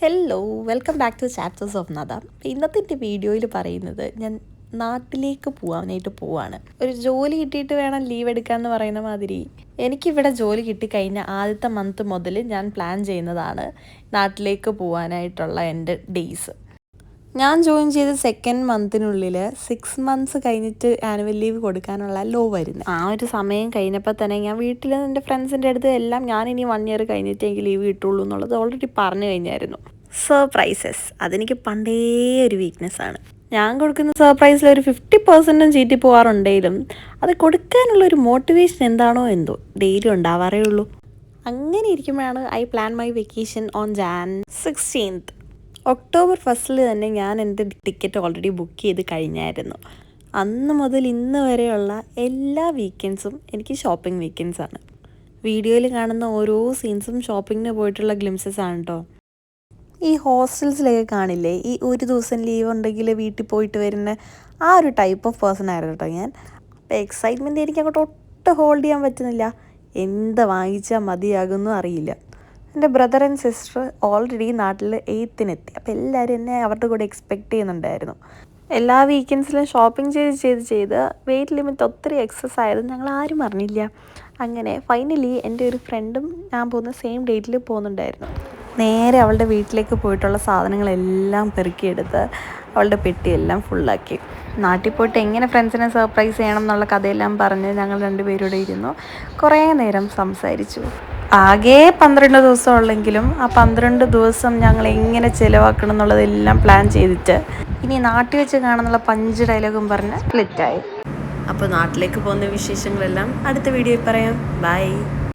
Hello welcome back to chapters of നദ. ഇന്നത്തെ വീഡിയോയിൽ പറയുന്നത് ഞാൻ നാട്ടിലേക്ക് പോവാണ്. ഒരു ജോലി കിട്ടിയിട്ട് വേണം ലീവ് എടുക്കാമെന്ന് പറയുന്ന മാതിരി എനിക്കിവിടെ ജോലി കിട്ടിക്കഴിഞ്ഞ ആദ്യത്തെ മന്ത് മുതൽ ഞാൻ പ്ലാൻ ചെയ്യുന്നതാണ് നാട്ടിലേക്ക് പോകാനായിട്ടുള്ള എൻ്റെ ഡേയ്സ്. ഞാൻ ജോയിൻ ചെയ്ത സെക്കൻഡ് മന്തിനുള്ളിൽ 6 months കഴിഞ്ഞിട്ട് ആനുവൽ ലീവ് കൊടുക്കാനുള്ള ലോ വരുന്നത്. ആ ഒരു സമയം കഴിഞ്ഞപ്പോൾ തന്നെ ഞാൻ വീട്ടിൽ എൻ്റെ ഫ്രണ്ട്സിൻ്റെ അടുത്ത് എല്ലാം ഞാനിനി 1 year കഴിഞ്ഞിട്ട് എനിക്ക് ലീവ് കിട്ടുള്ളൂ എന്നുള്ളത് ഓൾറെഡി പറഞ്ഞു കഴിഞ്ഞായിരുന്നു. സർപ്രൈസസ് അതെനിക്ക് പണ്ടേ ഒരു വീക്ക്നെസ്സാണ്. ഞാൻ കൊടുക്കുന്ന സർപ്രൈസിൽ ഒരു 50% ചീറ്റി പോകാറുണ്ടെങ്കിലും അത് കൊടുക്കാനുള്ളൊരു മോട്ടിവേഷൻ എന്താണോ എന്തോ ഡെയിലി ഉണ്ടാവാറേ ഉള്ളൂ. അങ്ങനെ ഇരിക്കുമ്പോഴാണ് I plan my vacation on Jan 16th. October 1st തന്നെ ഞാൻ എൻ്റെ ടിക്കറ്റ് ഓൾറെഡി ബുക്ക് ചെയ്ത് കഴിഞ്ഞായിരുന്നു. അന്ന് മുതൽ ഇന്ന് വരെയുള്ള എല്ലാ വീക്കെൻഡ്സും എനിക്ക് ഷോപ്പിംഗ് വീക്കെൻഡ്സാണ്. വീഡിയോയിൽ കാണുന്ന ഓരോ സീൻസും ഷോപ്പിങ്ങിന് പോയിട്ടുള്ള ഗ്ലിംസസ് ആണ് കേട്ടോ. ഈ ഹോസ്റ്റൽസിലൊക്കെ കാണില്ലേ, ഈ ഒരു ദിവസം ലീവ് ഉണ്ടെങ്കിൽ വീട്ടിൽ പോയിട്ട് വരുന്ന ആ ഒരു ടൈപ്പ് ഓഫ് പേഴ്സൺ ആയിരുന്നു കേട്ടോ ഞാൻ. അപ്പോൾ എക്സൈറ്റ്മെൻറ്റ് എനിക്ക് അങ്ങോട്ട് ഒട്ടും ഹോൾഡ് ചെയ്യാൻ പറ്റുന്നില്ല. എന്ത് വാങ്ങിച്ചാൽ മതിയാകുമെന്നും അറിയില്ല. എൻ്റെ ബ്രദർ ആൻഡ് സിസ്റ്റർ ഓൾറെഡി നാട്ടിൽ 8th അപ്പോൾ എല്ലാവരും എന്നെ അവരുടെ കൂടെ എക്സ്പെക്റ്റ് ചെയ്യുന്നുണ്ടായിരുന്നു. എല്ലാ വീക്കെൻഡ്സിലും ഷോപ്പിംഗ് ചെയ്ത് വെയിറ്റ് ലിമിറ്റ് ഒത്തിരി എക്സസ് ആയത് ഞങ്ങൾ ആരും അറിഞ്ഞില്ല. അങ്ങനെ ഫൈനലി എൻ്റെ ഒരു ഫ്രണ്ടും ഞാൻ പോകുന്ന സെയിം ഡേറ്റിൽ പോകുന്നുണ്ടായിരുന്നു. നേരെ അവളുടെ വീട്ടിലേക്ക് പോയിട്ടുള്ള സാധനങ്ങളെല്ലാം പെറുക്കിയെടുത്ത് അവളുടെ പെട്ടിയെല്ലാം ഫുള്ളാക്കി. നാട്ടിൽ പോയിട്ട് എങ്ങനെ ഫ്രണ്ട്സിനെ സർപ്രൈസ് ചെയ്യണം എന്നുള്ള കഥയെല്ലാം പറഞ്ഞ് ഞങ്ങൾ രണ്ടുപേരോടെ ഇരുന്നു കുറേ നേരം സംസാരിച്ചു. ആകെ 12 ദിവസം ഉള്ളെങ്കിലും ആ 12 ദിവസം ഞങ്ങൾ എങ്ങനെ ചിലവാക്കണം എന്നുള്ളതെല്ലാം പ്ലാൻ ചെയ്തിട്ട് ഇനി നാട്ടിൽ വെച്ച് കാണുന്നുള്ള 5 ഡയലോഗും പറഞ്ഞ് സ്പ്ലിറ്റായി. അപ്പോൾ നാട്ടിലേക്ക് പോകുന്ന വിശേഷങ്ങളെല്ലാം അടുത്ത വീഡിയോയിൽ പറയാം. ബൈ.